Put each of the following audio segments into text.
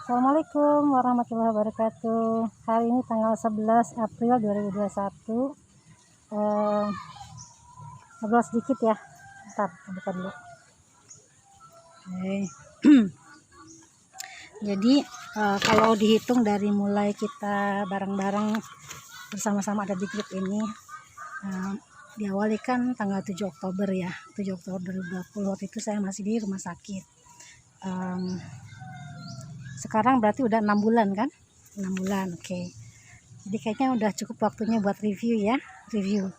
Assalamualaikum warahmatullahi wabarakatuh. Hari ini tanggal 11 April 2021. Ngobrol sedikit ya. Bentar, buka dulu. Oke. Jadi kalau dihitung dari mulai kita bareng-bareng bersama-sama ada di grup ini, diawali kan tanggal 7 Oktober ya. 7 Oktober 2020 waktu itu saya masih di rumah sakit. Sekarang berarti udah 6 bulan kan? 6 bulan, oke. Jadi kayaknya udah cukup waktunya buat review ya. Review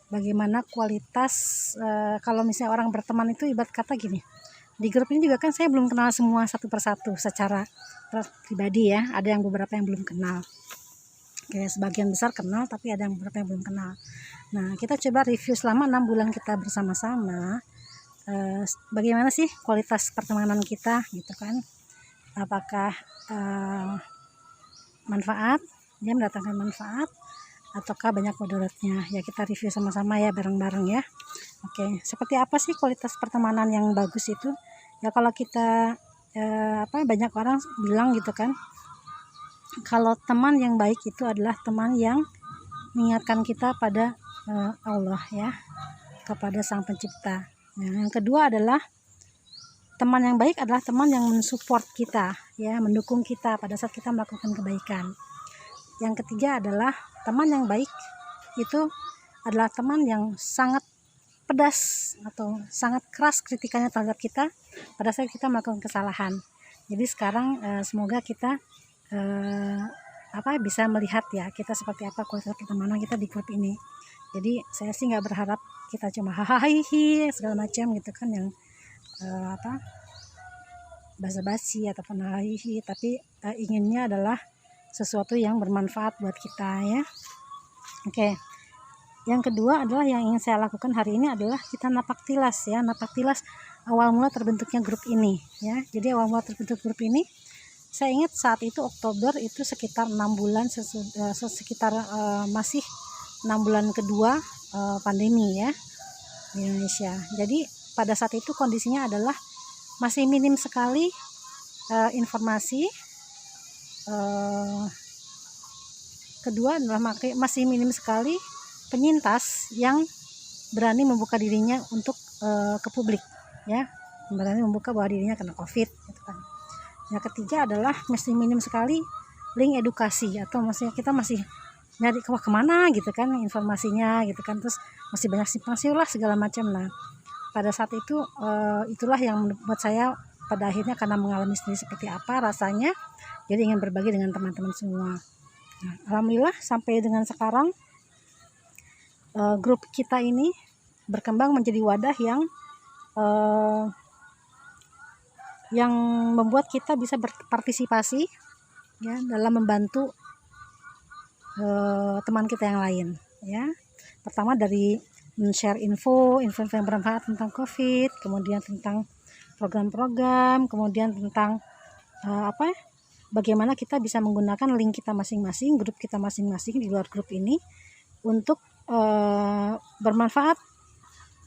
bagaimana kualitas kalau misalnya orang berteman itu ibarat kata gini. Di grup ini juga kan saya belum kenal semua satu persatu secara pribadi ya. Ada yang beberapa yang belum kenal. Kayak sebagian besar kenal, tapi ada yang beberapa yang belum kenal. Nah, kita coba review selama 6 bulan kita bersama-sama. Bagaimana sih kualitas pertemanan kita gitu kan? Apakah manfaat, dia mendatangkan manfaat, ataukah banyak mudaratnya? Ya kita review sama-sama ya, bareng-bareng ya. Oke, seperti apa sih kualitas pertemanan yang bagus itu? Ya kalau kita banyak orang bilang gitu kan, kalau teman yang baik itu adalah teman yang mengingatkan kita pada Allah ya, kepada Sang Pencipta. Nah, yang kedua adalah teman yang baik adalah teman yang mensupport kita ya, mendukung kita pada saat kita melakukan kebaikan. Yang ketiga adalah teman yang baik itu adalah teman yang sangat pedas atau sangat keras kritikannya terhadap kita pada saat kita melakukan kesalahan. Jadi sekarang semoga kita bisa melihat ya kita seperti apa kualitas pertemanan kita di grup ini. Jadi saya sih nggak berharap kita cuma hahaha segala macam gitu kan, yang basa-basi ataupun hahihi, tapi inginnya adalah sesuatu yang bermanfaat buat kita ya. Oke. Yang kedua adalah yang ingin saya lakukan hari ini adalah kita napak tilas ya, napak tilas awal mula terbentuknya grup ini ya. Jadi awal mula terbentuk grup ini, saya ingat saat itu Oktober itu sekitar 6 bulan masih 6 bulan kedua pandemi ya di Indonesia. Jadi pada saat itu kondisinya adalah masih minim sekali informasi. Kedua adalah masih minim sekali penyintas yang berani membuka dirinya untuk ke publik ya, berani membuka bahwa dirinya kena COVID gitu kan. Yang ketiga adalah masih minim sekali link edukasi, atau maksudnya kita masih nyari kemana gitu kan informasinya gitu kan, terus masih banyak simpang siur lah segala macam. Nah pada saat itu itulah yang membuat saya pada akhirnya karena mengalami sendiri seperti apa rasanya, jadi ingin berbagi dengan teman-teman semua. Nah, alhamdulillah sampai dengan sekarang grup kita ini berkembang menjadi wadah yang membuat kita bisa berpartisipasi ya dalam membantu teman kita yang lain ya. Pertama dari men-share info yang bermanfaat tentang COVID, kemudian tentang program-program, kemudian tentang bagaimana kita bisa menggunakan link kita masing-masing, grup kita masing-masing di luar grup ini untuk bermanfaat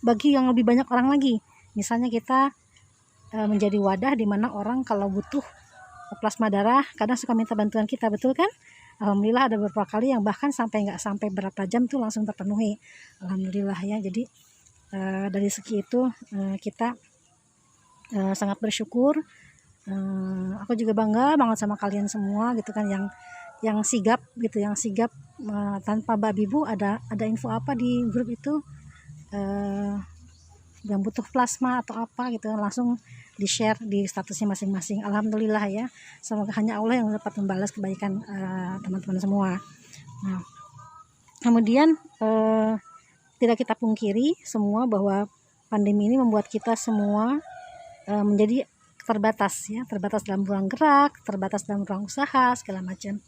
bagi yang lebih banyak orang lagi. Misalnya kita menjadi wadah di mana orang kalau butuh plasma darah kadang suka minta bantuan kita, betul kan? Alhamdulillah ada beberapa kali yang bahkan nggak sampai berapa jam tuh langsung terpenuhi. Alhamdulillah ya. Jadi dari segi itu kita sangat bersyukur. Aku juga bangga banget sama kalian semua gitu kan, yang sigap gitu, yang sigap tanpa babi bu ada info apa di grup itu yang butuh plasma atau apa gitu langsung di-share di statusnya masing-masing. Alhamdulillah ya, semoga hanya Allah yang dapat membalas kebaikan teman-teman semua. Nah, kemudian tidak kita pungkiri semua bahwa pandemi ini membuat kita semua menjadi terbatas ya, terbatas dalam ruang gerak, terbatas dalam ruang usaha segala macam.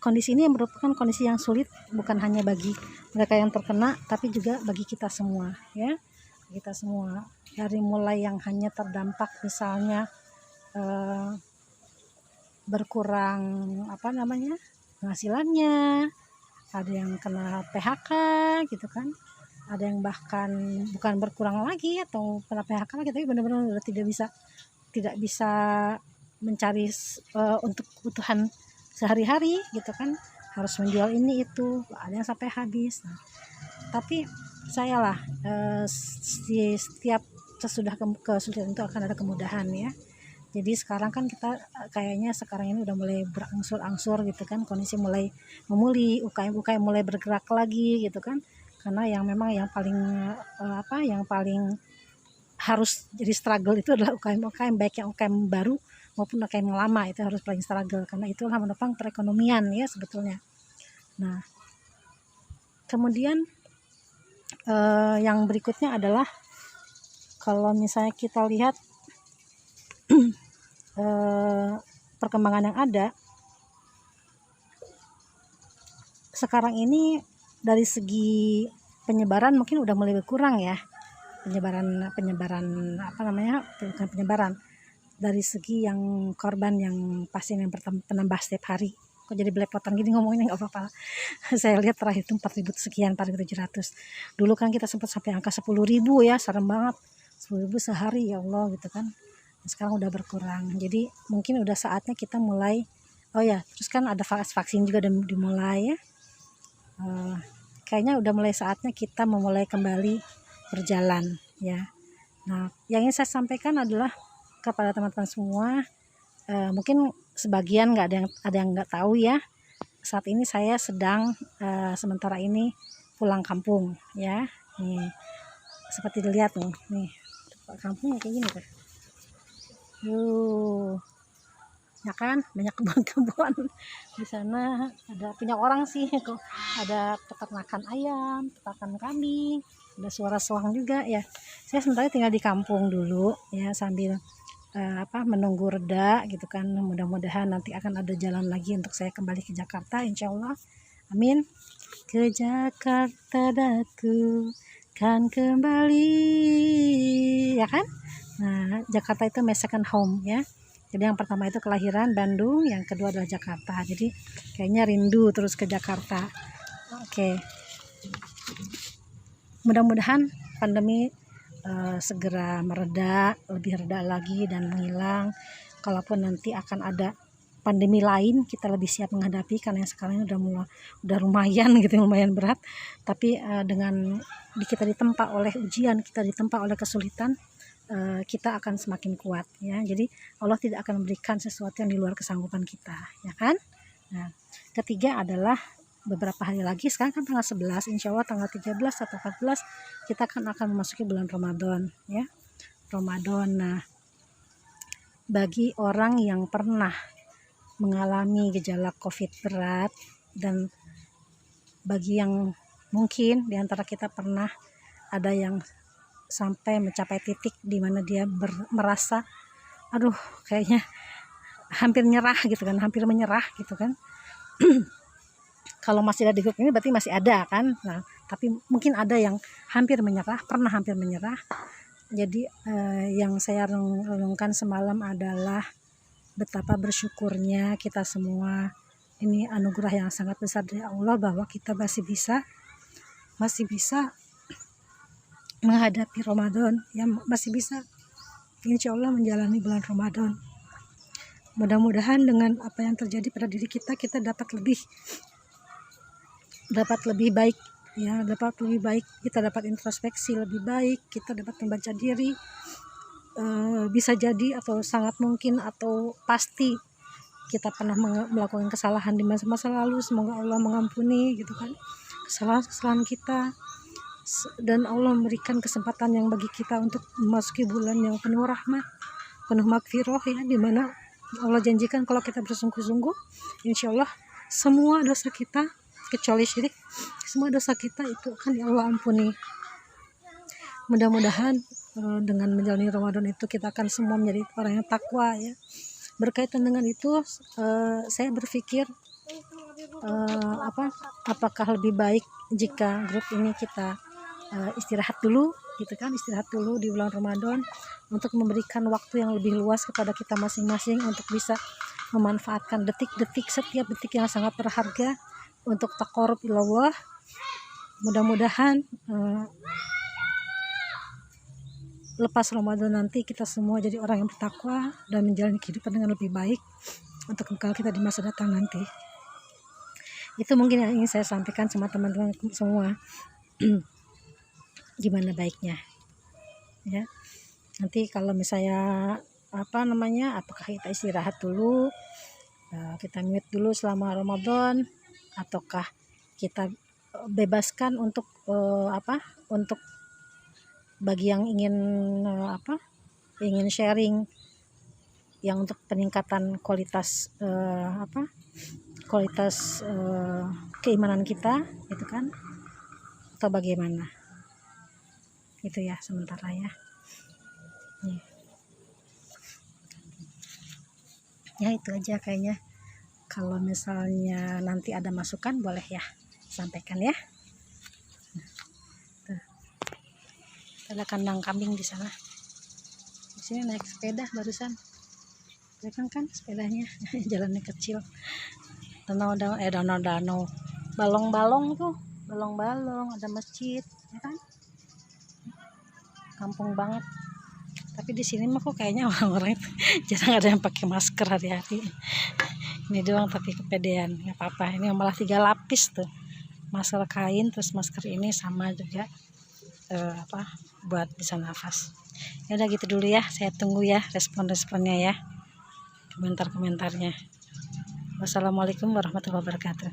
Kondisi ini merupakan kondisi yang sulit bukan hanya bagi mereka yang terkena, tapi juga bagi kita semua ya. Kita semua, dari mulai yang hanya terdampak misalnya berkurang penghasilannya, ada yang kena PHK gitu kan, ada yang bahkan bukan berkurang lagi atau kena PHK lagi, tapi benar-benar udah tidak bisa mencari untuk kebutuhan sehari-hari gitu kan, harus menjual ini itu, ada yang sampai habis. Nah, tapi saya lah setiap sesudah kesulitan itu akan ada kemudahan ya. Jadi sekarang kan kita kayaknya sekarang ini udah mulai berangsur-angsur gitu kan, kondisi mulai memulih, UKM mulai bergerak lagi gitu kan. Karena yang memang yang paling yang paling harus jadi struggle itu adalah UKM baik yang UKM baru maupun UKM yang lama, itu harus paling struggle karena itulah menopang perekonomian ya sebetulnya. Nah, kemudian yang berikutnya adalah kalau misalnya kita lihat perkembangan yang ada sekarang ini dari segi penyebaran mungkin udah mulai berkurang ya, penyebaran bukan penyebaran, dari segi yang korban yang pasien yang penambah setiap hari. Kok jadi belepotan gini ngomongnya, nggak apa-apa. Saya lihat terakhir itu 4.000 sekian, 4.700. Dulu kan kita sempat sampai angka 10.000 ya, serem banget. 10.000 sehari ya Allah gitu kan. Sekarang udah berkurang. Jadi mungkin udah saatnya kita mulai. Oh ya, terus kan ada vaksin juga udah dimulai ya. Kayaknya udah mulai saatnya kita memulai kembali berjalan ya. Nah, yang ingin saya sampaikan adalah kepada teman-teman semua, mungkin sebagian ada yang nggak tahu ya, saat ini saya sedang sementara ini pulang kampung ya. Nih seperti dilihat nih kampung kayak gini tuh, ya kan, banyak kebun-kebun di sana, ada punya orang sih kok, ada peternakan ayam, peternakan kambing, ada suara soang juga ya. Saya sementara tinggal di kampung dulu ya, sambil menunggu reda gitu kan. Mudah-mudahan nanti akan ada jalan lagi untuk saya kembali ke Jakarta, insya Allah, amin. Ke Jakarta daku kan kembali ya kan. Nah, Jakarta itu my second home ya. Jadi yang pertama itu kelahiran Bandung, yang kedua adalah Jakarta. Jadi kayaknya rindu terus ke Jakarta. Oke. Mudah-mudahan pandemi segera mereda, lebih reda lagi dan menghilang. Kalaupun nanti akan ada pandemi lain, kita lebih siap menghadapi, karena yang sekarang ini udah lumayan gitu, lumayan berat. Tapi dengan kita ditempa oleh ujian, kita ditempa oleh kesulitan, kita akan semakin kuat ya. Jadi Allah tidak akan memberikan sesuatu yang di luar kesanggupan kita ya kan. Nah, ketiga adalah beberapa hari lagi, sekarang kan tanggal 11, insya Allah tanggal 13 atau 14 kita akan memasuki bulan Ramadan ya, Ramadan. Nah, bagi orang yang pernah mengalami gejala COVID berat, dan bagi yang mungkin diantara kita pernah ada yang sampai mencapai titik di mana dia merasa aduh kayaknya hampir nyerah gitu kan, hampir menyerah gitu kan. Kalau masih ada di grup ini berarti masih ada kan. Nah, tapi mungkin ada yang hampir menyerah, pernah hampir menyerah. Jadi yang saya renungkan semalam adalah betapa bersyukurnya kita semua. Ini anugerah yang sangat besar dari Allah bahwa kita masih bisa menghadapi Ramadan ya, masih bisa insya Allah menjalani bulan Ramadan. Mudah-mudahan dengan apa yang terjadi pada diri kita dapat lebih baik ya, kita dapat introspeksi lebih baik, kita dapat membaca diri. Bisa jadi atau sangat mungkin atau pasti kita pernah melakukan kesalahan di masa lalu. Semoga Allah mengampuni gitu kan kesalahan kita, dan Allah memberikan kesempatan yang bagi kita untuk memasuki bulan yang penuh rahmat, penuh magfirah ya, dimana Allah janjikan kalau kita bersungguh-sungguh, insya Allah semua dosa kita kecuali syirik, semua dosa kita itu akan ya Allah ampuni. Mudah-mudahan dengan menjalani Ramadan itu kita akan semua menjadi orang yang takwa ya. Berkaitan dengan itu saya berpikir apakah lebih baik jika grup ini kita istirahat dulu gitu kan, istirahat dulu di bulan Ramadan untuk memberikan waktu yang lebih luas kepada kita masing-masing untuk bisa memanfaatkan setiap detik yang sangat berharga untuk taqarrub ilallah. Mudah-mudahan lepas Ramadan nanti kita semua jadi orang yang bertakwa dan menjalani kehidupan dengan lebih baik untuk bekal kita di masa datang nanti. Itu mungkin yang ingin saya sampaikan sama teman-teman semua. Gimana baiknya ya. Nanti kalau misalnya apakah kita istirahat dulu, kita mute dulu selama Ramadan, ataukah kita bebaskan untuk untuk bagi yang ingin ingin sharing yang untuk peningkatan kualitas keimanan kita gitu kan, atau bagaimana itu ya sementara ya. Ya itu aja kayaknya. Kalau misalnya nanti ada masukan boleh ya sampaikan ya. Tuh. Ada kandang kambing di sana. Di sini naik sepeda barusan. Kelihatan kan sepedanya, jalannya kecil. Danau. Balong-balong tuh, balong-balong, ada masjid, ya kan? Kampung banget. Tapi di sini mah kok kayaknya orang-orang itu jarang ada yang pakai masker hari-hari. Ini doang tapi kepedean, nggak apa-apa. Ini malah 3 lapis tuh, masker kain terus masker ini sama juga buat bisa nafas. Ya udah gitu dulu ya, saya tunggu ya respon-responnya ya, komentar-komentarnya. Wassalamualaikum warahmatullahi wabarakatuh.